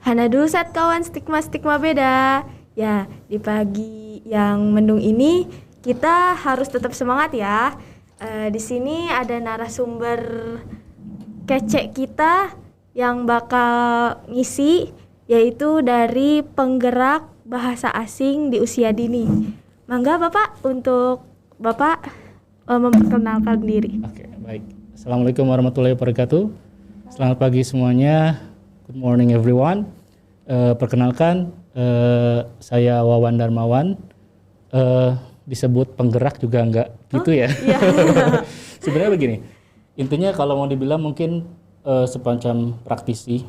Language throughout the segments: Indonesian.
Hana dulu saat kawan stigma-stigma beda. Ya, di pagi yang mendung ini kita harus tetap semangat ya. Di sini ada narasumber kece kita yang bakal ngisi, yaitu dari penggerak bahasa asing di usia dini. Mangga Bapak untuk Bapak memperkenalkan diri. Oke, baik. Assalamualaikum warahmatullahi wabarakatuh. Selamat pagi semuanya. Good morning everyone. Perkenalkan, saya Wawan Darmawan. Disebut penggerak juga enggak gitu ya. Iya. Sebenarnya begini. Intinya kalau mau dibilang mungkin semacam praktisi,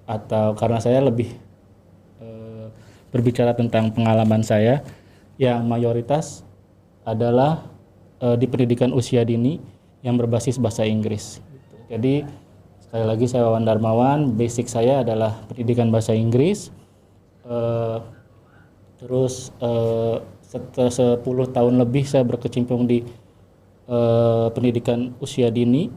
atau karena saya lebih berbicara tentang pengalaman saya yang mayoritas adalah di pendidikan usia dini yang berbasis bahasa Inggris. Jadi sekali lagi saya Wawan Darmawan, basic saya adalah pendidikan bahasa Inggris. Terus setelah 10 tahun lebih saya berkecimpung di pendidikan usia dini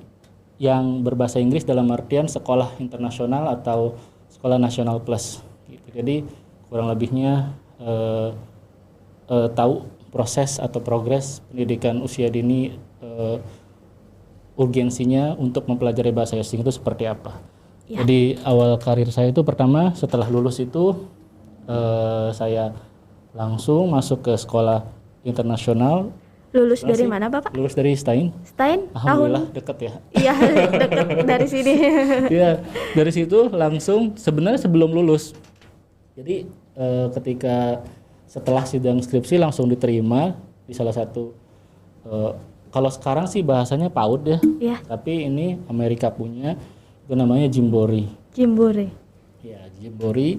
yang berbahasa Inggris dalam artian sekolah internasional atau sekolah nasional plus. Gitu. Jadi kurang lebihnya tahu proses atau progres pendidikan usia dini, urgensinya untuk mempelajari bahasa asing itu seperti apa. Ya. Jadi awal karir saya itu pertama setelah lulus itu saya langsung masuk ke sekolah internasional. Lulus dari mana Bapak? Lulus dari Stein. Stein? Alhamdulillah dekat ya. Iya, dekat dari sini. Iya, dari situ langsung sebenarnya sebelum lulus. Jadi ketika setelah sidang skripsi langsung diterima di salah satu, kalau sekarang sih bahasanya PAUD ya. Iya. Tapi ini Amerika punya, itu namanya Jimbori. Jimbori. Ya, Jimbori.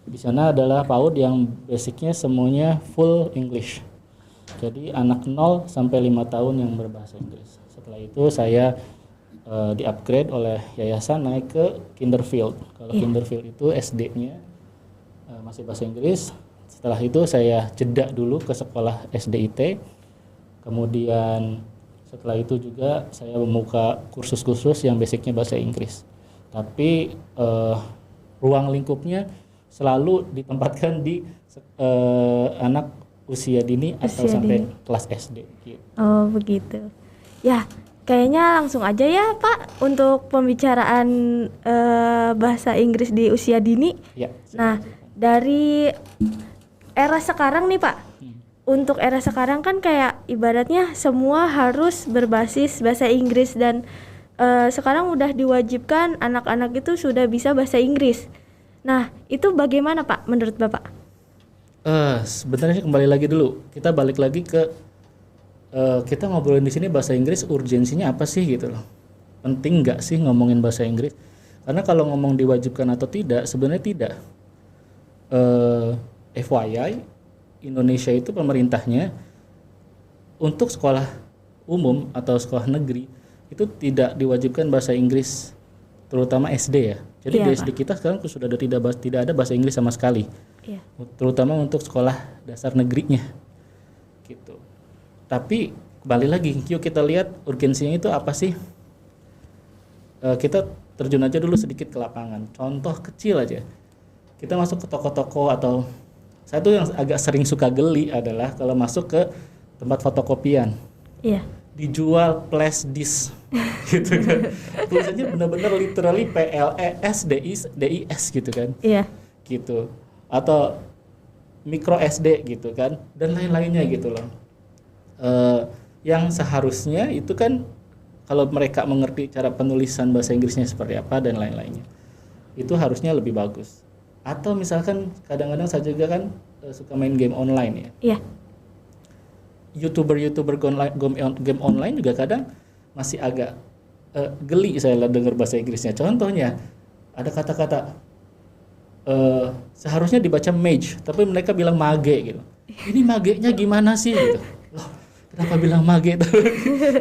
Di sana adalah PAUD yang basicnya semuanya full English. Jadi anak 0 sampai 5 tahun yang berbahasa Inggris. Setelah itu saya di-upgrade oleh yayasan naik ke Kinderfield. Kalau Kinderfield itu SD-nya masih bahasa Inggris. Setelah itu saya jeda dulu ke sekolah SDIT. Kemudian setelah itu juga saya membuka kursus-kursus yang basicnya bahasa Inggris. Tapi ruang lingkupnya selalu ditempatkan di anak usia dini atau sampai kelas SD. Gitu. Oh begitu. Ya, kayaknya langsung aja ya Pak untuk pembicaraan bahasa Inggris di usia dini. Ya, nah, dari era sekarang nih Pak, untuk era sekarang kan kayak ibaratnya semua harus berbasis bahasa Inggris dan sekarang udah diwajibkan anak-anak itu sudah bisa bahasa Inggris. Nah, itu bagaimana Pak menurut Bapak? Sebenarnya kembali lagi dulu, kita balik lagi ke kita ngobrolin di sini bahasa Inggris, urgensinya apa sih gitu loh? Penting nggak sih ngomongin bahasa Inggris? Karena kalau ngomong diwajibkan atau tidak, sebenarnya tidak. FYI, Indonesia itu pemerintahnya untuk sekolah umum atau sekolah negeri itu tidak diwajibkan bahasa Inggris, terutama SD ya. Jadi di SD kita sekarang sudah tidak ada bahasa Inggris sama sekali. Iya. Terutama untuk sekolah dasar negerinya gitu. Tapi kembali lagi, yuk kita lihat urgensinya itu apa sih. Kita terjun aja dulu sedikit ke lapangan. Contoh kecil aja, kita masuk ke toko-toko, atau saya tuh yang agak sering suka geli adalah kalau masuk ke tempat fotokopian. Iya. Dijual flash disk gitu kan. Tulisannya benar-benar literally PLESDIS gitu kan. Iya. Gitu. Atau micro SD gitu kan, dan lain-lainnya gitu loh. Yang seharusnya itu kan kalau mereka mengerti cara penulisan bahasa Inggrisnya seperti apa dan lain-lainnya, itu harusnya lebih bagus. Atau misalkan kadang-kadang saya juga kan suka main game online ya. Iya. YouTuber game online juga kadang masih agak geli saya dengar bahasa Inggrisnya. Contohnya ada kata-kata seharusnya dibaca mage, tapi mereka bilang mage gitu. Ini magenya gimana sih gitu. Loh, kenapa bilang mage?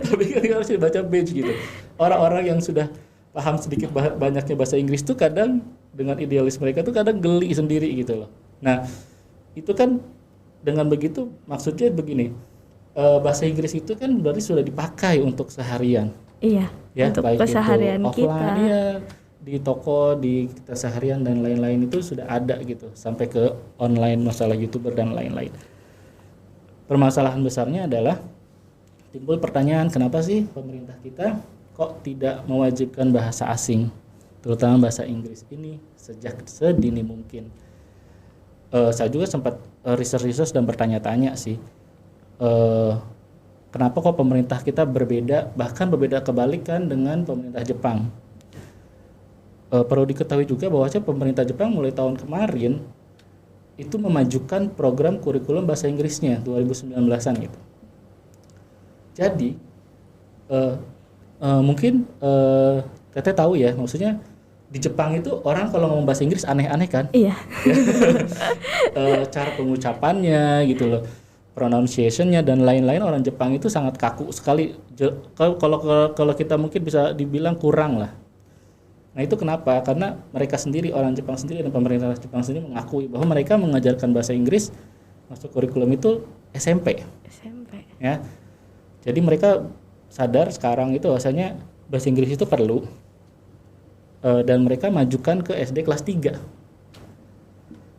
Tapi kan harus dibaca mage gitu. Orang-orang yang sudah paham sedikit banyaknya bahasa Inggris tuh kadang dengan idealis mereka tuh kadang geli sendiri gitu loh. Nah, itu kan dengan begitu maksudnya begini. Bahasa Inggris itu kan berarti sudah dipakai untuk seharian. Iya, ya, untuk keseharian kita. Iya, di toko, di kita seharian dan lain-lain itu sudah ada gitu, sampai ke online masalah YouTuber dan lain-lain. Permasalahan besarnya adalah timbul pertanyaan, kenapa sih pemerintah kita kok tidak mewajibkan bahasa asing, terutama bahasa Inggris ini sejak sedini mungkin. Saya juga sempat research dan bertanya-tanya sih, kenapa kok pemerintah kita berbeda, bahkan berbeda kebalikan dengan pemerintah Jepang. Perlu diketahui juga bahwa pemerintah Jepang mulai tahun kemarin itu memajukan program kurikulum bahasa Inggrisnya 2019-an gitu. Jadi mungkin Teteh tahu ya, maksudnya di Jepang itu orang kalau ngomong bahasa Inggris aneh-aneh kan? Iya. Cara pengucapannya gitu loh, pronunciation-nya dan lain-lain, orang Jepang itu sangat kaku sekali. Kalau kita mungkin bisa dibilang kurang lah. Nah itu kenapa? Karena mereka sendiri, orang Jepang sendiri dan pemerintah Jepang sendiri mengakui bahwa mereka mengajarkan bahasa Inggris masuk kurikulum itu SMP. Ya. Jadi mereka sadar sekarang itu bahwasanya bahasa Inggris itu perlu, dan mereka majukan ke SD kelas 3.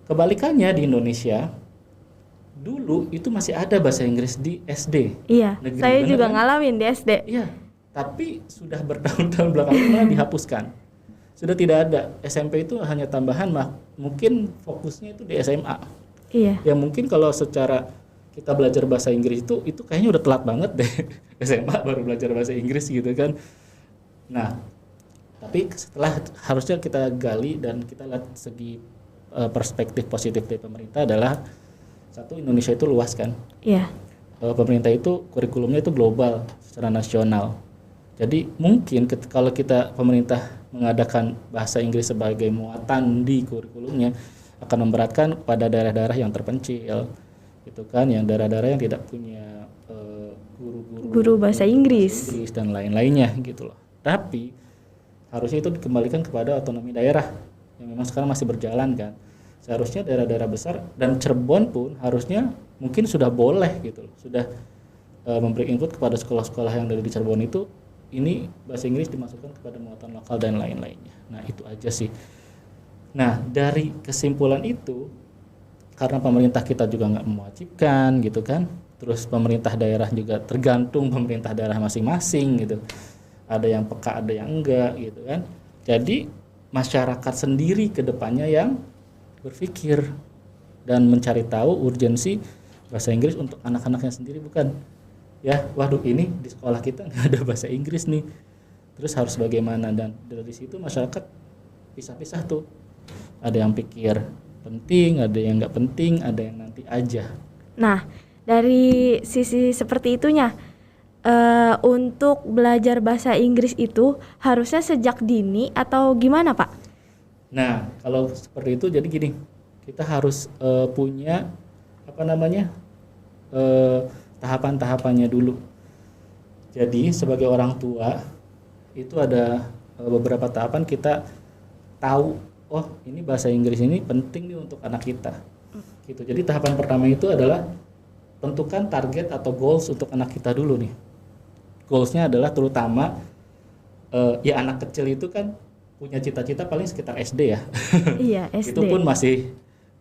Kebalikannya di Indonesia, dulu itu masih ada bahasa Inggris di SD. Iya, negeri, saya juga kan? ngalamin di SD. Iya, tapi sudah bertahun-tahun belakangan malah dihapuskan. Sudah tidak ada. SMP itu hanya tambahan, mungkin fokusnya itu di SMA. Iya. Ya mungkin kalau secara kita belajar bahasa Inggris itu kayaknya udah telat banget deh. SMA baru belajar bahasa Inggris gitu kan. Nah, tapi setelah harusnya kita gali dan kita lihat segi perspektif positif dari pemerintah adalah, satu, Indonesia itu luas kan. Iya. Pemerintah itu kurikulumnya itu global secara nasional. Jadi mungkin kalau kita pemerintah mengadakan bahasa Inggris sebagai muatan di kurikulumnya akan memberatkan pada daerah-daerah yang terpencil, gitu kan, yang daerah-daerah yang tidak punya guru bahasa Inggris dan lain-lainnya gitu loh. Tapi harusnya itu dikembalikan kepada otonomi daerah yang memang sekarang masih berjalan kan. Seharusnya daerah-daerah besar dan Cirebon pun harusnya mungkin sudah boleh gitu loh, sudah memberi input kepada sekolah-sekolah yang dari di Cirebon itu, ini bahasa Inggris dimasukkan kepada muatan lokal dan lain-lainnya. Nah itu aja sih. Nah dari kesimpulan itu, karena pemerintah kita juga nggak mewajibkan gitu kan, terus pemerintah daerah juga tergantung pemerintah daerah masing-masing gitu, ada yang peka ada yang enggak gitu kan. Jadi masyarakat sendiri ke depannya yang berpikir dan mencari tahu urgensi bahasa Inggris untuk anak-anaknya sendiri, bukan ya waduh ini di sekolah kita nggak ada bahasa Inggris nih, terus harus bagaimana. Dan dari situ masyarakat pisah-pisah tuh, ada yang pikir penting, ada yang nggak penting, ada yang nanti aja. Nah dari sisi seperti itunya, untuk belajar bahasa Inggris itu harusnya sejak dini atau gimana Pak? Nah kalau seperti itu jadi gini, kita harus punya tahapan-tahapannya dulu. Jadi sebagai orang tua itu ada beberapa tahapan kita tahu, oh ini bahasa Inggris ini penting nih untuk anak kita gitu. Jadi tahapan pertama itu adalah tentukan target atau goals untuk anak kita dulu nih. Goalsnya adalah terutama ya anak kecil itu kan punya cita-cita paling sekitar SD ya. Iya SD. Itu pun masih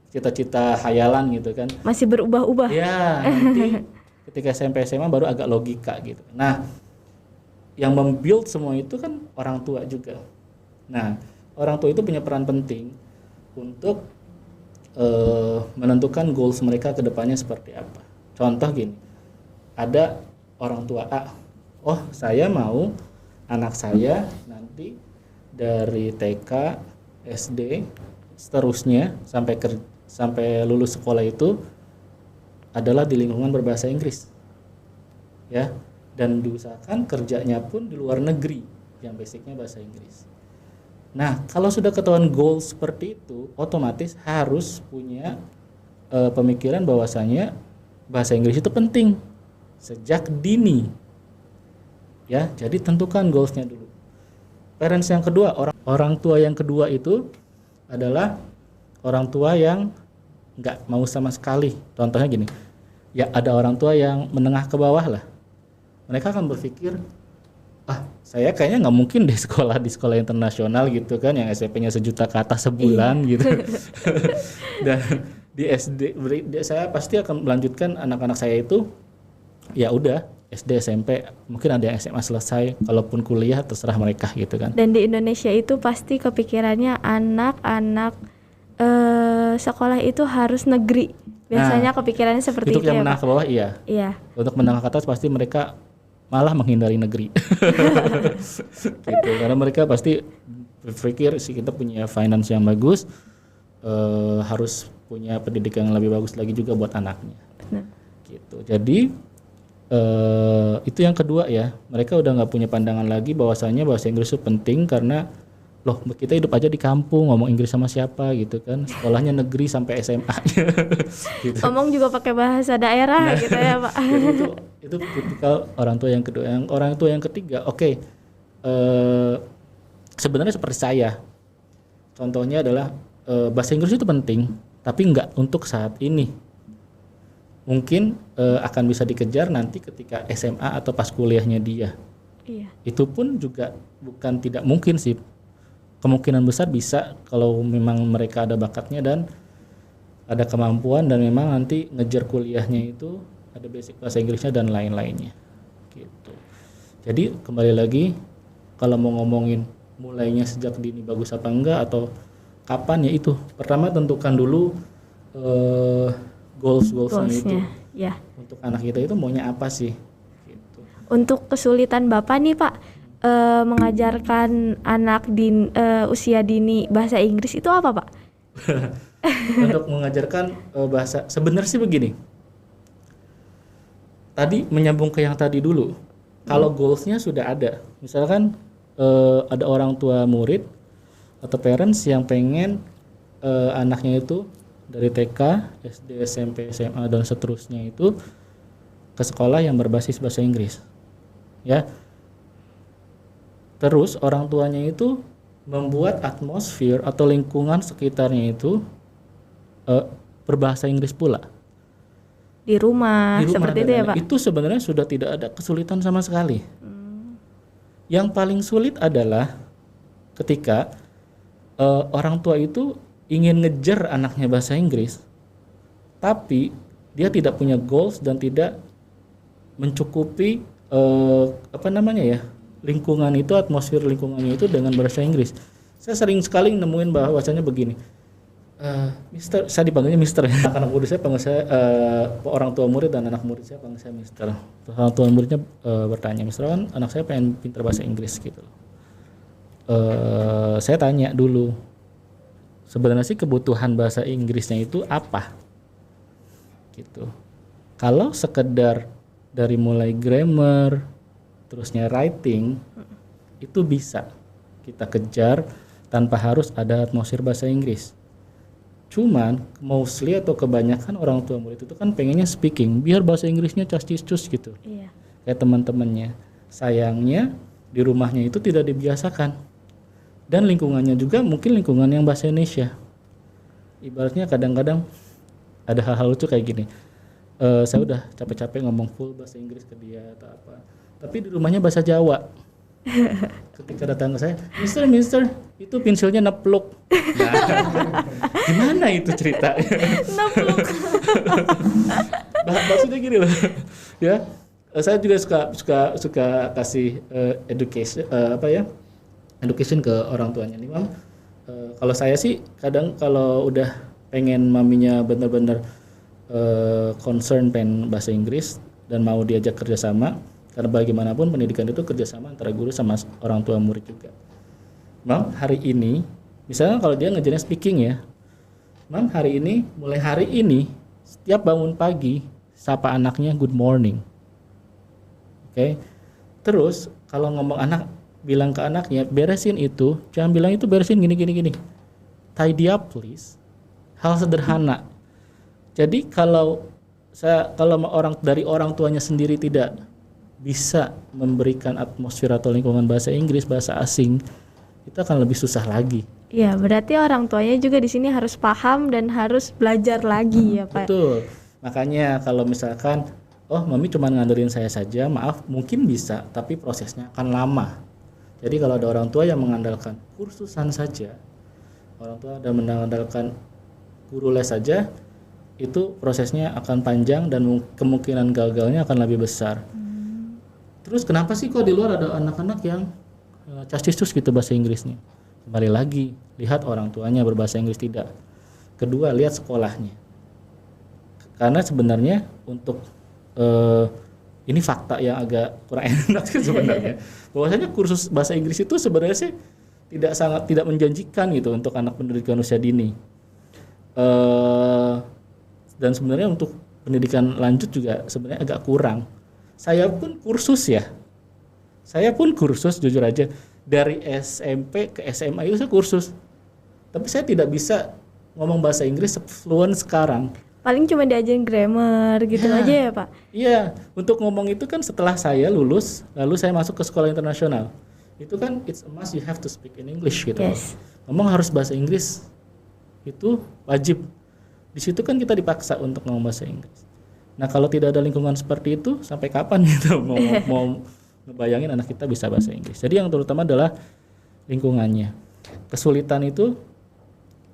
cita-cita hayalan gitu kan. Masih berubah-ubah. Ya nanti ketika SMP SMA baru agak logika gitu. Nah yang membuild semua itu kan orang tua juga. Nah orang tua itu punya peran penting untuk menentukan goals mereka ke depannya seperti apa. Contoh gini, ada orang tua A, oh saya mau anak saya nanti dari TK, SD, seterusnya sampai lulus sekolah itu adalah di lingkungan berbahasa Inggris, ya, dan diusahakan kerjanya pun di luar negeri yang basicnya bahasa Inggris. Nah, kalau sudah ketahuan goal seperti itu, otomatis harus punya pemikiran bahwasanya bahasa Inggris itu penting sejak dini. Ya, jadi tentukan goalsnya dulu. Parents yang kedua, orang tua yang kedua itu adalah orang tua yang nggak mau sama sekali. Contohnya gini, ya ada orang tua yang menengah ke bawah lah. Mereka akan berpikir, saya kayaknya nggak mungkin deh sekolah di sekolah internasional gitu kan, yang SPP-nya 1 juta ke atas sebulan gitu. Dan di SD saya pasti akan melanjutkan anak-anak saya itu ya udah SD, SMP, mungkin ada yang SMA selesai, kalaupun kuliah terserah mereka gitu kan. Dan di Indonesia itu pasti kepikirannya anak-anak sekolah itu harus negeri. Biasanya kepikirannya seperti itu yang ya, menengah ke bawah iya. Untuk menengah ke atas pasti mereka malah menghindari negeri. Gitu, karena mereka pasti berpikir sih kita punya finance yang bagus, harus punya pendidikan yang lebih bagus lagi juga buat anaknya. Gitu. Jadi itu yang kedua ya, mereka udah nggak punya pandangan lagi bahwasanya bahasa Inggris itu penting karena loh kita hidup aja di kampung, ngomong Inggris sama siapa gitu kan, sekolahnya negeri sampai SMA. Gitu. Ngomong juga pakai bahasa daerah gitu ya Pak. Itu tipikal orang tua yang kedua. Orang tua yang ketiga, sebenarnya seperti saya. Contohnya adalah bahasa Inggris itu penting, tapi nggak untuk saat ini. Mungkin akan bisa dikejar nanti ketika SMA atau pas kuliahnya dia. Iya. Itu pun juga bukan tidak mungkin sih. Kemungkinan besar bisa kalau memang mereka ada bakatnya dan ada kemampuan dan memang nanti ngejar kuliahnya itu ada basic bahasa Inggrisnya dan lain-lainnya gitu. Jadi kembali lagi kalau mau ngomongin mulainya sejak dini bagus apa enggak atau kapan, ya itu pertama tentukan dulu goalsnya itu ya. Untuk anak kita itu maunya apa sih gitu. Untuk kesulitan Bapak nih Pak, mengajarkan anak di usia dini bahasa Inggris itu apa Pak? Untuk mengajarkan bahasa, sebenarnya sih begini. Tadi menyambung ke yang tadi dulu. Kalau goalsnya sudah ada, misalkan ada orang tua murid atau parents yang pengen anaknya itu dari TK, SD, SMP, SMA dan seterusnya itu ke sekolah yang berbasis bahasa Inggris, ya. Terus orang tuanya itu membuat atmosfer atau lingkungan sekitarnya itu berbahasa Inggris pula. Di rumah seperti itu ya Pak? Itu sebenarnya sudah tidak ada kesulitan sama sekali. Yang paling sulit adalah ketika orang tua itu ingin ngejar anaknya bahasa Inggris, tapi dia tidak punya goals dan tidak mencukupi lingkungan itu, atmosfer lingkungannya itu dengan bahasa Inggris. Saya sering sekali nemuin bahwasanya begini, Mister, saya dipanggilnya Mister. Anak murid saya panggil saya, orang tua murid dan anak murid saya panggil saya Mister. Orang tua muridnya bertanya, Mister kan anak saya pengen pintar bahasa Inggris gitu. Saya tanya dulu, sebenarnya sih kebutuhan bahasa Inggrisnya itu apa? Gitu. Kalau sekedar dari mulai grammar, terusnya writing, itu bisa kita kejar tanpa harus ada atmosfer bahasa Inggris. Cuman mostly atau kebanyakan orang tua murid itu kan pengennya speaking, biar bahasa Inggrisnya cas-cus gitu. Iya. Kayak teman-temannya. Sayangnya di rumahnya itu tidak dibiasakan. Dan lingkungannya juga mungkin lingkungan yang bahasa Indonesia. Ibaratnya kadang-kadang ada hal-hal lucu kayak gini. Saya udah capek-capek ngomong full bahasa Inggris ke dia atau apa, tapi di rumahnya bahasa Jawa. Ketika datang ke saya, Mister, itu pensilnya nepluk. Nah, gimana itu ceritanya? Nepluk. Maksudnya gini loh, ya. Saya juga suka kasih education ke orang tuanya nih, Mam. Kalau saya sih kadang kalau udah pengen maminya bener-bener concern pengen bahasa Inggris dan mau diajak kerjasama, karena bagaimanapun pendidikan itu kerjasama antara guru sama orang tua murid juga. Mam, hari ini misalnya kalau dia ngejarnya speaking ya, Mam, mulai hari ini setiap bangun pagi sapa anaknya good morning. Oke. Terus kalau ngomong anak, bilang ke anaknya beresin itu, jangan bilang itu beresin gini. Tidy up please. Hal sederhana. Jadi kalau orang tuanya sendiri tidak bisa memberikan atmosfer atau lingkungan bahasa Inggris, bahasa asing, itu akan lebih susah lagi. Iya, berarti orang tuanya juga di sini harus paham dan harus belajar lagi ya Pak. Betul. Makanya kalau misalkan oh mami cuma ngandelin saya saja, maaf mungkin bisa, tapi prosesnya akan lama. Jadi kalau ada orang tua yang mengandalkan kursusan saja, orang tua ada mengandalkan guru les saja, itu prosesnya akan panjang dan kemungkinan gagalnya akan lebih besar. Terus kenapa sih kok di luar ada anak-anak yang castis-cus gitu bahasa Inggrisnya? Kembali lagi, lihat orang tuanya berbahasa Inggris tidak. Kedua, lihat sekolahnya. Karena sebenarnya untuk ini fakta yang agak kurang enak sebenarnya. Bahwasanya kursus bahasa Inggris itu sebenarnya sih tidak menjanjikan gitu untuk anak pendidikan usia dini. Dan sebenarnya untuk pendidikan lanjut juga sebenarnya agak kurang. Saya pun kursus jujur aja dari SMP ke SMA itu saya kursus. Tapi saya tidak bisa ngomong bahasa Inggris fluent sekarang. Paling cuma diajarin grammar gitu aja ya Pak? Iya, untuk ngomong itu kan setelah saya lulus, lalu saya masuk ke sekolah internasional. Itu kan it's a must, you have to speak in English gitu. Yes. Ngomong harus bahasa Inggris, itu wajib. Di situ kan kita dipaksa untuk ngomong bahasa Inggris. Nah kalau tidak ada lingkungan seperti itu, sampai kapan gitu mau ngebayangin anak kita bisa bahasa Inggris. Jadi yang terutama adalah lingkungannya. Kesulitan itu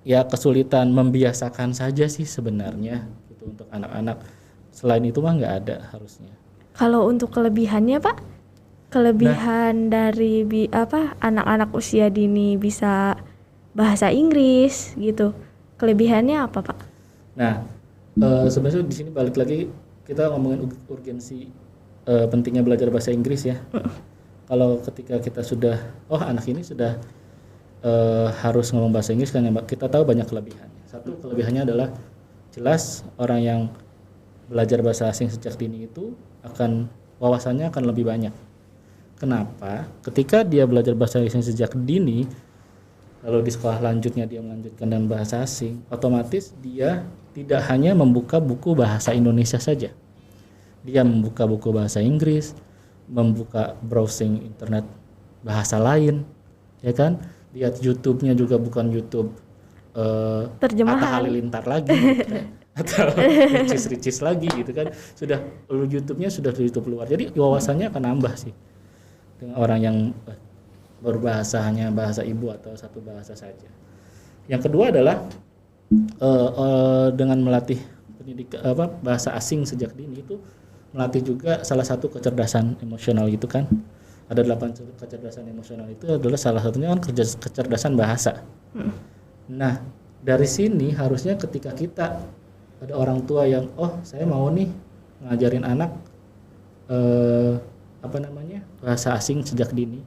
ya kesulitan membiasakan saja sih sebenarnya gitu untuk anak-anak. Selain itu mah nggak ada harusnya. Kalau untuk kelebihannya Pak, kelebihan dari anak-anak usia dini bisa bahasa Inggris gitu, kelebihannya apa Pak? Nah sebenarnya di sini balik lagi kita ngomongin urgensi pentingnya belajar bahasa Inggris ya. Kalau ketika kita sudah anak ini sudah harus ngomong bahasa Inggris kan ya Mbak, kita tahu banyak kelebihannya. Satu kelebihannya adalah jelas orang yang belajar bahasa asing sejak dini itu wawasannya akan lebih banyak. Kenapa? Ketika dia belajar bahasa asing sejak dini, lalu di sekolah lanjutnya dia melanjutkan dengan bahasa asing, otomatis dia tidak hanya membuka buku bahasa Indonesia saja. Dia membuka buku bahasa Inggris, membuka browsing internet bahasa lain, ya kan? Lihat YouTube-nya juga bukan YouTube terjemahan Atta Halilintar lagi atau ricis lagi gitu kan. Sudah YouTube-nya sudah YouTube luar. Jadi wawasannya akan nambah sih. Dengan orang yang berbahasa hanya bahasa ibu atau satu bahasa saja. Yang kedua adalah dengan melatih bahasa asing sejak dini itu melatih juga salah satu kecerdasan emosional gitu kan. Ada 8 kecerdasan emosional itu adalah salah satunya kan kecerdasan bahasa. Nah dari sini harusnya ketika kita ada orang tua yang saya mau nih ngajarin anak bahasa asing sejak dini,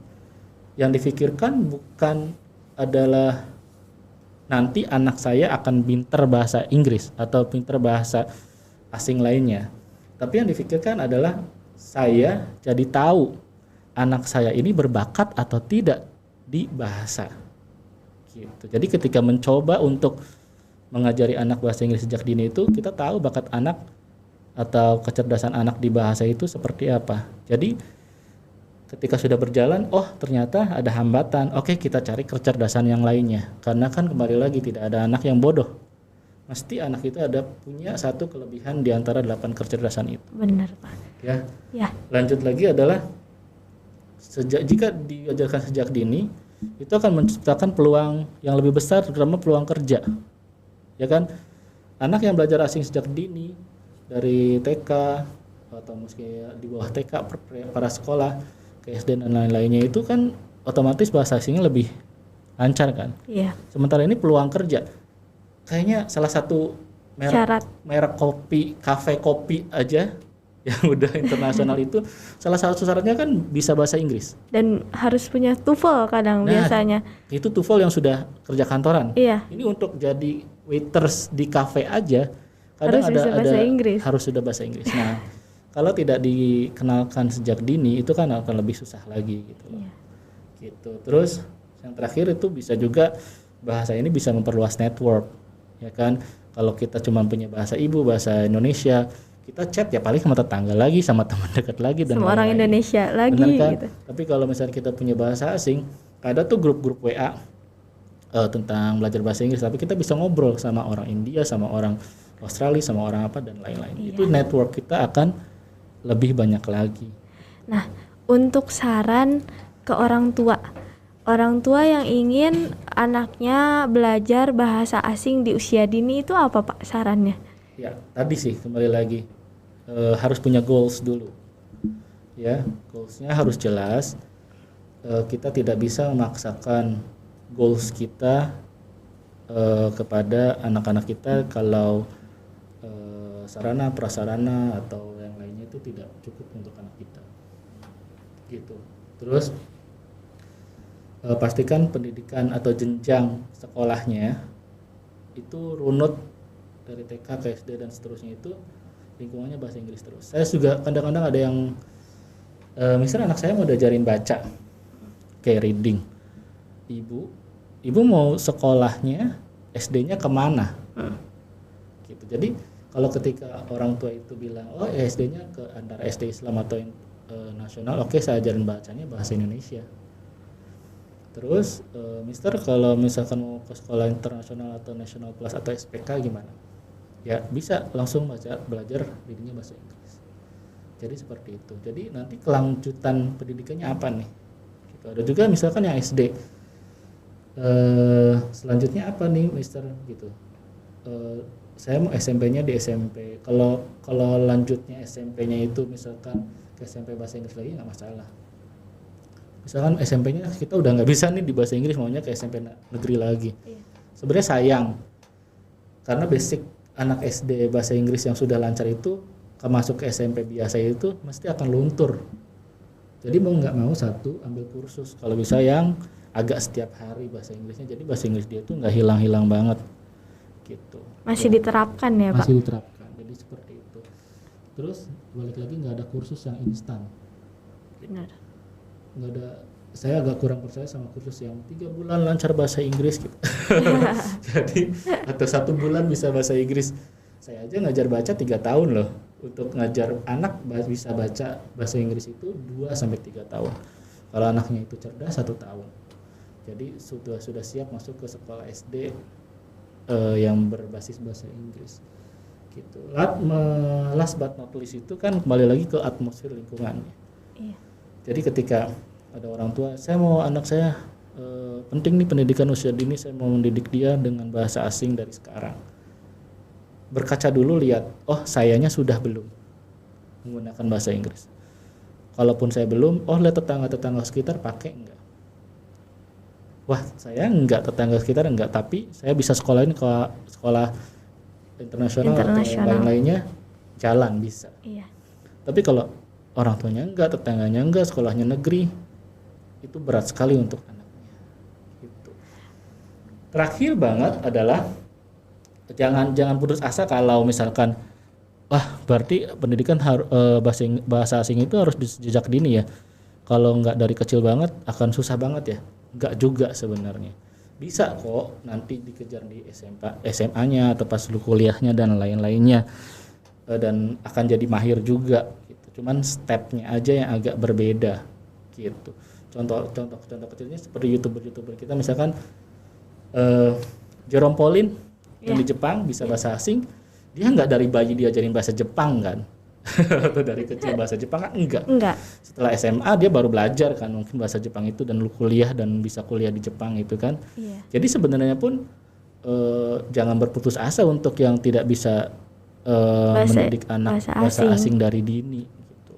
yang difikirkan bukan adalah nanti anak saya akan pintar bahasa Inggris atau pintar bahasa asing lainnya, tapi yang difikirkan adalah saya jadi tahu anak saya ini berbakat atau tidak di bahasa gitu. Jadi ketika mencoba untuk mengajari anak bahasa Inggris sejak dini itu, kita tahu bakat anak atau kecerdasan anak di bahasa itu seperti apa. Jadi ketika sudah berjalan, ternyata ada hambatan, kita cari kecerdasan yang lainnya. Karena kan kembali lagi tidak ada anak yang bodoh. Mesti anak itu punya satu kelebihan di antara 8 kecerdasan itu. Benar Pak. Ya. Lanjut lagi adalah jika diajarkan sejak dini, itu akan menciptakan peluang yang lebih besar, terutama peluang kerja. Ya kan? Anak yang belajar asing sejak dini dari TK atau mungkin di bawah TK para sekolah ke SD dan lain-lainnya itu kan otomatis bahasa asingnya lebih lancar kan? Iya. Sementara ini peluang kerja kayaknya salah satu merek kopi, kafe kopi aja yang udah internasional itu salah satu syaratnya kan bisa bahasa Inggris dan harus punya TOEFL kadang biasanya. Itu TOEFL yang sudah kerja kantoran. Iya. Ini untuk jadi waiters di kafe aja kadang harus sudah bahasa Inggris. Nah, kalau tidak dikenalkan sejak dini itu kan akan lebih susah lagi gitu loh. Iya. Gitu. Terus yang terakhir itu bisa juga bahasa ini bisa memperluas network, ya kan? Kalau kita cuma punya bahasa ibu, bahasa Indonesia, kita chat ya paling sama tetangga lagi, sama teman dekat lagi dan sama orang Indonesia lagi. Benar kan? Gitu. Tapi kalau misalnya kita punya bahasa asing, ada tuh grup-grup WA tentang belajar bahasa Inggris, tapi kita bisa ngobrol sama orang India, sama orang Australia, sama orang apa dan lain-lain. Iya. Itu network kita akan lebih banyak lagi. Nah, untuk saran ke orang tua yang ingin anaknya belajar bahasa asing di usia dini itu apa Pak sarannya? Ya, tadi sih kembali lagi harus punya goals dulu. Ya, goalsnya harus jelas. Kita tidak bisa memaksakan goals kita kepada anak-anak kita kalau sarana prasarana atau yang lainnya itu tidak cukup untuk anak kita. Gitu. Terus pastikan pendidikan atau jenjang sekolahnya itu runut dari TK ke SD dan seterusnya itu lingkungannya bahasa Inggris terus. Saya juga kadang-kadang ada yang misalnya anak saya mau diajarin baca kayak reading, ibu mau sekolahnya SD-nya kemana? Gitu. Jadi kalau ketika orang tua itu bilang SD-nya ke antara SD Islam atau nasional, oke, saya ajarin bacanya bahasa Indonesia. Terus Mister kalau misalkan mau ke sekolah internasional atau national plus atau SPK gimana? Ya bisa langsung belajar readingnya bahasa Inggris. Jadi seperti itu. Jadi nanti kelanjutan pendidikannya apa nih? Gitu. Ada juga misalkan yang SD, selanjutnya apa nih Mister gitu. Saya mau SMP-nya di SMP. Kalau lanjutnya SMP-nya itu misalkan ke SMP bahasa Inggris lagi nggak masalah. Misalkan SMP-nya kita udah nggak bisa nih di bahasa Inggris, maunya ke SMP negeri lagi. Sebenarnya sayang karena basic anak SD bahasa Inggris yang sudah lancar itu masuk ke SMP biasa itu mesti akan luntur. Jadi mau nggak mau satu ambil kursus kalau bisa yang agak setiap hari bahasa Inggrisnya, jadi bahasa Inggris dia tuh nggak hilang-hilang banget gitu. Masih diterapkan ya Pak? Masih diterapkan, jadi seperti itu. Terus balik lagi nggak ada kursus yang instan. Benar. Nggak ada, saya agak kurang percaya sama kursus yang 3 bulan lancar bahasa Inggris gitu. Jadi atau 1 bulan bisa bahasa Inggris. Saya aja ngajar baca 3 tahun loh. Untuk ngajar anak bisa baca bahasa Inggris itu 2-3 tahun. Kalau anaknya itu cerdas 1 tahun. Jadi sudah siap masuk ke sekolah SD yang berbasis bahasa Inggris. Gitu. Last but not least itu kan kembali lagi ke atmosfer lingkungannya. Iya. Jadi ketika ada orang tua, saya mau anak saya penting nih pendidikan usia dini, saya mau mendidik dia dengan bahasa asing dari sekarang. Berkaca dulu lihat, sayanya sudah belum menggunakan bahasa Inggris. Kalaupun saya belum, lihat tetangga-tetangga sekitar pakai enggak. Wah, saya enggak, tetangga sekitar enggak, tapi saya bisa sekolahin ke sekolah internasional atau lain-lainnya, jalan bisa. Iya. Tapi kalau orang tuanya enggak, tetangganya enggak, sekolahnya negeri, itu berat sekali untuk anaknya. Gitu. Terakhir banget adalah jangan putus asa kalau misalkan berarti pendidikan bahasa asing itu harus sejak dini ya. Kalau nggak dari kecil banget akan susah banget ya. Nggak juga sebenarnya. Bisa kok nanti dikejar di SMA-nya atau pas lu kuliahnya dan lain-lainnya, dan akan jadi mahir juga gitu. Cuman stepnya aja yang agak berbeda gitu. Contoh kecilnya seperti YouTuber kita misalkan Jerome Pauline yang di Jepang bisa bahasa asing, dia nggak dari bayi diajarin bahasa Jepang kan. Atau dari kecil bahasa Jepang kan enggak. Setelah SMA dia baru belajar kan mungkin bahasa Jepang itu dan lu kuliah dan bisa kuliah di Jepang itu kan. Jadi sebenarnya pun jangan berputus asa untuk yang tidak bisa mendidik anak bahasa asing dari dini gitu.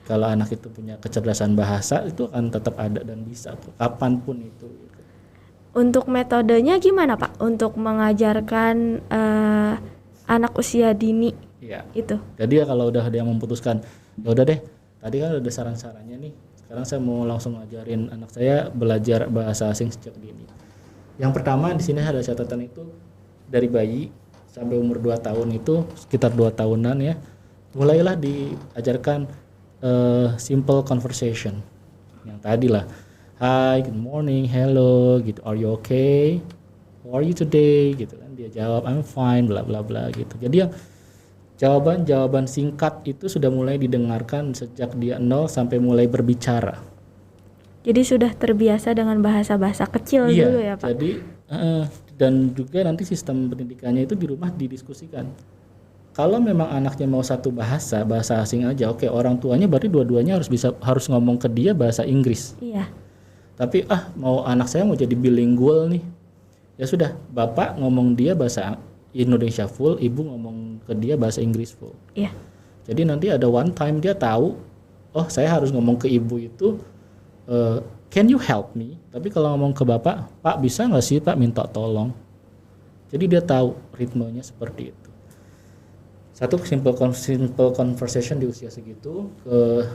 Kalau anak itu punya kecerdasan bahasa itu akan tetap ada dan bisa kapanpun itu gitu. Untuk metodenya gimana Pak untuk mengajarkan anak usia dini? Iya. Itu. Jadi ya kalau udah ada yang memutuskan, ya udah deh. Tadi kan udah saran-sarannya nih. Sekarang saya mau langsung ngajarin anak saya belajar bahasa asing sejak dini. Yang pertama di sini ada catatan itu dari bayi sampai umur 2 tahun itu sekitar 2 tahunan ya. Mulailah diajarkan simple conversation. Yang tadi lah. Hi, good morning, hello, gitu. Are you okay? How are you today? Gitu kan dia jawab I'm fine, bla bla bla gitu. Jadi yang jawaban singkat itu sudah mulai didengarkan sejak dia 0 sampai mulai berbicara. Jadi sudah terbiasa dengan bahasa-bahasa kecil dulu ya Pak? Jadi dan juga nanti sistem pendidikannya itu di rumah didiskusikan. kalau memang anaknya mau satu bahasa asing aja, oke, orang tuanya berarti dua-duanya harus ngomong ke dia bahasa Inggris. Iya. Tapi mau anak saya mau jadi bilingual nih, ya sudah, bapak ngomong dia bahasa Indonesia full, ibu ngomong ke dia bahasa Inggris full. Iya. Jadi nanti ada one time dia tahu, oh saya harus ngomong ke ibu itu, can you help me? Tapi kalau ngomong ke bapak, Pak bisa nggak sih Pak minta tolong? Jadi dia tahu ritmenya seperti itu. Satu simple conversation di usia segitu.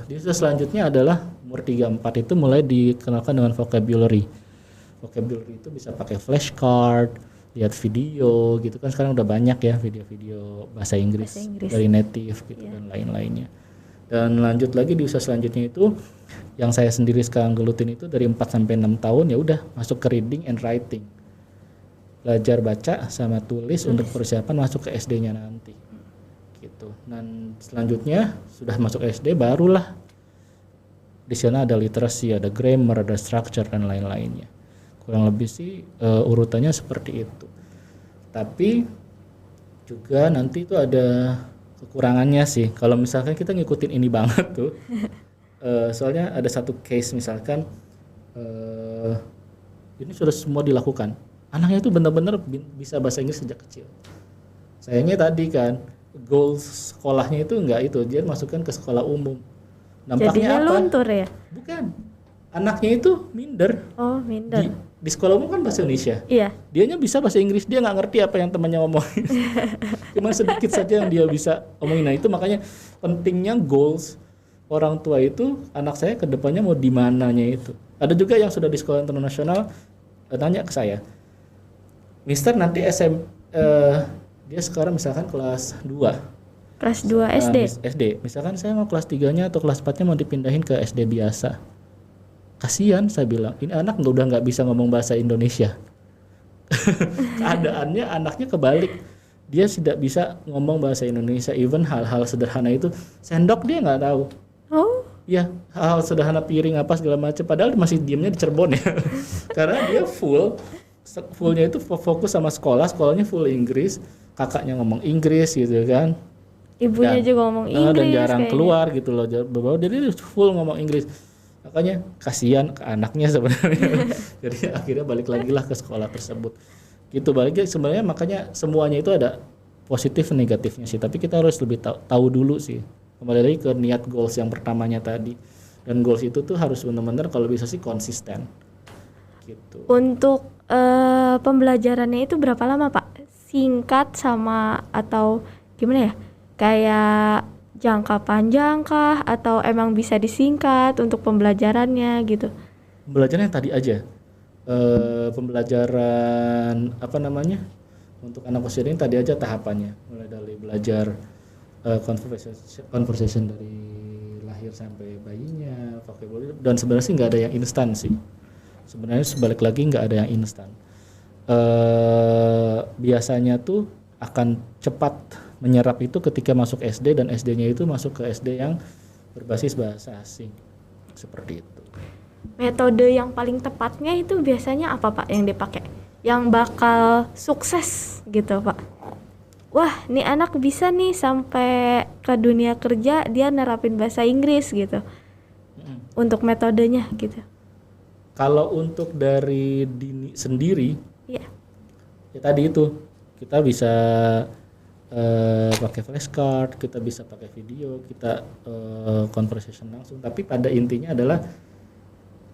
Di usia selanjutnya adalah umur 3-4 itu mulai dikenalkan dengan vocabulary. Vocabulary itu bisa pakai flashcard, lihat video gitu kan, sekarang udah banyak ya video-video bahasa Inggris dari native gitu dan lain-lainnya. Dan lanjut lagi di usia selanjutnya itu yang saya sendiri sekarang gelutin itu dari 4 sampai 6 tahun ya udah masuk ke reading and writing. Belajar baca sama tulis untuk persiapan masuk ke SD-nya nanti. Gitu. Dan selanjutnya sudah masuk SD barulah di sana ada literasi, ada grammar, ada structure dan lain-lainnya. Kurang lebih sih urutannya seperti itu. Tapi juga nanti itu ada kekurangannya sih. Kalau misalkan kita ngikutin ini banget tuh, soalnya ada satu case misalkan ini sudah semua dilakukan. Anaknya itu benar-benar bisa bahasa Inggris sejak kecil. Sayangnya tadi kan goals sekolahnya itu enggak itu, dia masukkan ke sekolah umum. Nampaknya jadinya apa? luntur ya? Bukan. Anaknya itu minder. Oh, minder. Di sekolah umum kan bahasa Indonesia. Iya. Dianya bisa bahasa Inggris, dia nggak ngerti apa yang temannya ngomongin. Cuma sedikit saja yang dia bisa omongin. Nah itu makanya pentingnya goals orang tua itu, anak saya ke depannya mau di mananya itu. Ada juga yang sudah di sekolah internasional tanya ke saya, Mister nanti dia sekarang misalkan kelas 2. Kelas 2 SD? SD. Misalkan saya mau kelas 3-nya atau kelas 4-nya mau dipindahin ke SD biasa. Kasihan saya bilang, ini anak udah nggak bisa ngomong bahasa Indonesia. Keadaannya anaknya kebalik. Dia tidak bisa ngomong bahasa Indonesia, even hal-hal sederhana itu. Sendok dia nggak tahu. Oh. Ya, hal-hal sederhana piring apa segala macam. Padahal masih diamnya di Cirebon ya. Karena dia fullnya itu fokus sama sekolahnya full Inggris, kakaknya ngomong Inggris gitu kan, ibunya juga ngomong Inggris dan jarang kayaknya keluar gitu loh, jadi full ngomong Inggris, makanya kasihan ke anaknya sebenarnya. Jadi akhirnya balik lagi lah ke sekolah tersebut gitu. Balik sebenarnya, makanya semuanya itu ada positif dan negatifnya sih, tapi kita harus lebih tahu dulu sih, kembali lagi ke niat goals yang pertamanya tadi. Dan goals itu tuh harus benar-benar kalau bisa sih konsisten gitu. Untuk pembelajarannya itu berapa lama Pak? Singkat sama atau gimana ya? Kayak jangka panjang kah? Atau emang bisa disingkat untuk pembelajarannya gitu? Pembelajaran yang tadi aja. Pembelajaran apa namanya? Untuk anak usia ini tadi aja tahapannya. Mulai dari belajar conversation dari lahir sampai bayinya, vocabulary, dan sebenarnya sih nggak ada yang instan sih. Sebenarnya sebalik lagi nggak ada yang instan. Biasanya tuh akan cepat menyerap itu ketika masuk SD, dan SD-nya itu masuk ke SD yang berbasis bahasa asing seperti itu. Metode yang paling tepatnya itu biasanya apa Pak yang dipakai? Yang bakal sukses gitu Pak? Wah, nih anak bisa nih sampai ke dunia kerja dia nerapin bahasa Inggris gitu. Untuk metodenya gitu. Kalau untuk dari Dini sendiri, ya tadi itu kita bisa pakai flashcard, kita bisa pakai video, kita conversation langsung. Tapi pada intinya adalah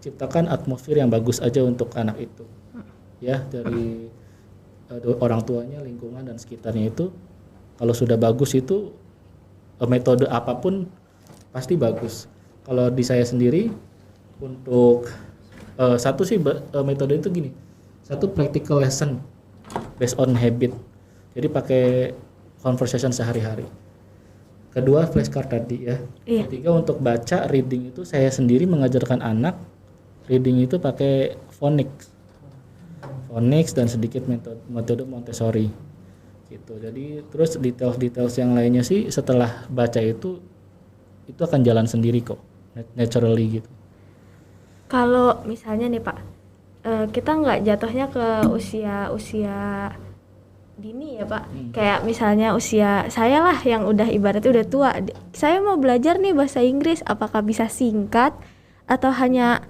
ciptakan atmosfer yang bagus aja untuk anak itu, ya, dari orang tuanya, lingkungan dan sekitarnya itu. Kalau sudah bagus itu metode apapun pasti bagus. Kalau di saya sendiri untuk satu sih metode itu gini, satu practical lesson based on habit, jadi pakai conversation sehari-hari. Kedua flashcard tadi ya. Iya. Ketiga untuk baca, reading itu saya sendiri mengajarkan anak reading itu pakai phonics dan sedikit metode Montessori gitu. Jadi terus details yang lainnya sih setelah baca itu akan jalan sendiri kok, naturally gitu. Kalau misalnya nih Pak, kita nggak jatuhnya ke usia dini ya Pak. Kayak misalnya usia saya lah yang udah ibaratnya udah tua. Saya mau belajar nih bahasa Inggris, apakah bisa singkat atau hanya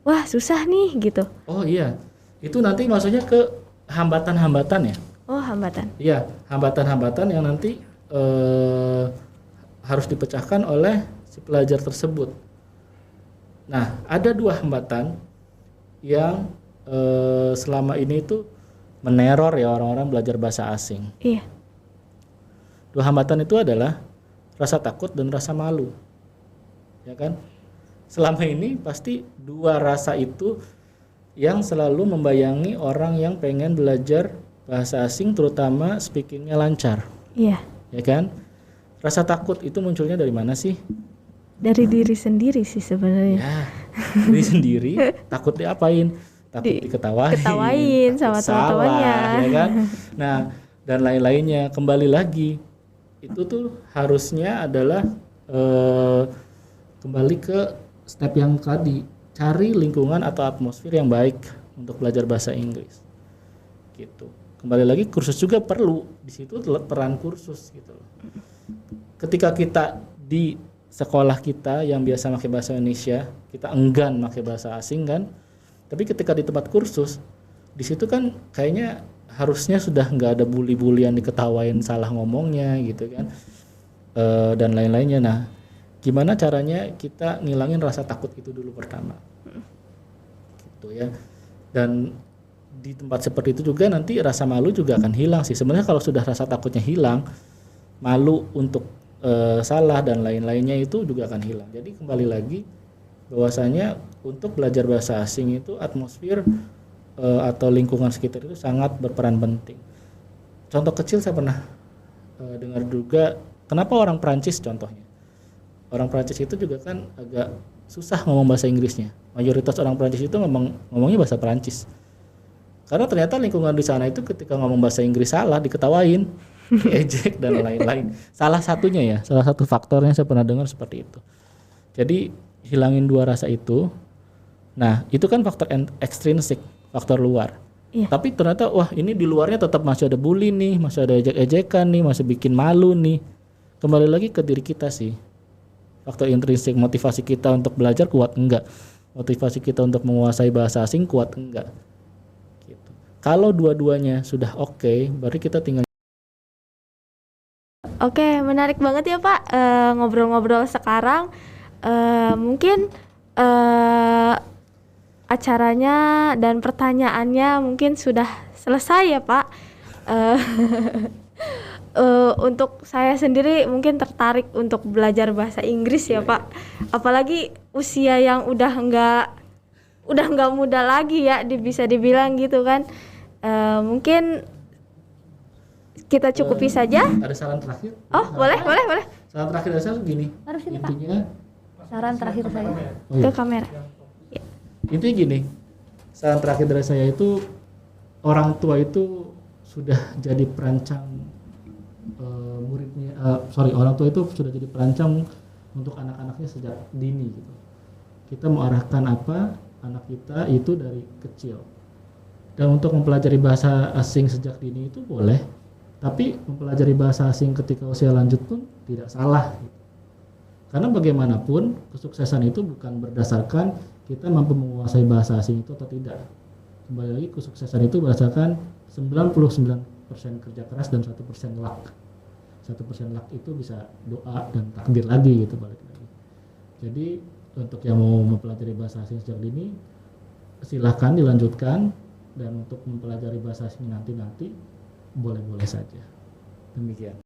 wah susah nih gitu? Oh iya, itu nanti maksudnya ke hambatan-hambatan ya? Oh hambatan. Iya, hambatan-hambatan yang nanti harus dipecahkan oleh si pelajar tersebut. Nah, ada 2 hambatan yang selama ini itu meneror ya orang-orang belajar bahasa asing. Iya. 2 hambatan itu adalah rasa takut dan rasa malu. Ya kan? Selama ini pasti 2 rasa itu yang selalu membayangi orang yang pengen belajar bahasa asing, terutama speakingnya lancar. Iya. Ya kan? Rasa takut itu munculnya dari mana sih? Dari diri sendiri sih sebenarnya. Ya, diri sendiri. Takut diapain? Takut diketawain sama teman-temannya. Ya kan? Nah, dan lain-lainnya. Kembali lagi, itu tuh harusnya adalah kembali ke step yang tadi, cari lingkungan atau atmosfer yang baik untuk belajar bahasa Inggris. Gitu. Kembali lagi kursus juga perlu. Di situ peran kursus gitu loh. Ketika kita di sekolah kita yang biasa pakai bahasa Indonesia, kita enggan pakai bahasa asing kan. Tapi ketika di tempat kursus, di situ kan kayaknya harusnya sudah nggak ada bully-bullyan, diketawain salah ngomongnya gitu kan. Dan lain-lainnya. Nah, gimana caranya kita ngilangin rasa takut itu dulu pertama, gitu ya. Dan di tempat seperti itu juga nanti rasa malu juga akan hilang sih. Sebenarnya kalau sudah rasa takutnya hilang, malu untuk salah dan lain-lainnya itu juga akan hilang. Jadi kembali lagi bahwasanya untuk belajar bahasa asing itu atmosfer atau lingkungan sekitar itu sangat berperan penting. Contoh kecil saya pernah dengar juga, kenapa orang Prancis contohnya. Orang Prancis itu juga kan agak susah ngomong bahasa Inggrisnya. Mayoritas orang Prancis itu ngomongnya bahasa Prancis. Karena ternyata lingkungan di sana itu ketika ngomong bahasa Inggris salah diketawain, diejek dan lain-lain. Salah satunya ya, salah satu faktornya saya pernah dengar seperti itu. Jadi hilangin 2 rasa itu. Nah, itu kan faktor ekstrinsik, faktor luar. Iya. Tapi ternyata wah ini di luarnya tetap masih ada bully nih, masih ada ejek-ejekan nih, masih bikin malu nih. Kembali lagi ke diri kita sih. Faktor intrinsik, motivasi kita untuk belajar kuat enggak? Motivasi kita untuk menguasai bahasa asing kuat enggak? Gitu. Kalau dua-duanya sudah oke, berarti kita tinggal. Oke, menarik banget ya Pak ngobrol-ngobrol sekarang. Mungkin acaranya dan pertanyaannya mungkin sudah selesai ya Pak. Untuk saya sendiri mungkin tertarik untuk belajar bahasa Inggris ya Pak. Apalagi usia yang udah nggak muda lagi ya, bisa dibilang gitu kan. Mungkin kita cukupi saja. Ada saran terakhir? Oh, boleh. Saran terakhir dari saya gini. Intinya Saran terakhir saya ke kamera. Ya. Intinya gini. Saran terakhir dari saya itu, orang tua itu sudah jadi perancang orang tua itu sudah jadi perancang untuk anak-anaknya sejak dini gitu. Kita mau arahkan apa anak kita itu dari kecil. Dan untuk mempelajari bahasa asing sejak dini itu boleh, tapi mempelajari bahasa asing ketika usia lanjut pun tidak salah gitu. Karena bagaimanapun kesuksesan itu bukan berdasarkan kita mampu menguasai bahasa asing itu atau tidak. Kembali lagi, kesuksesan itu berdasarkan 99% kerja keras dan 1% luck. 1% luck itu bisa doa dan takdir lagi gitu, balik lagi. Jadi untuk yang mau mempelajari bahasa asing sejak dini, silahkan dilanjutkan, dan untuk mempelajari bahasa asing nanti boleh-boleh saja. Demikian.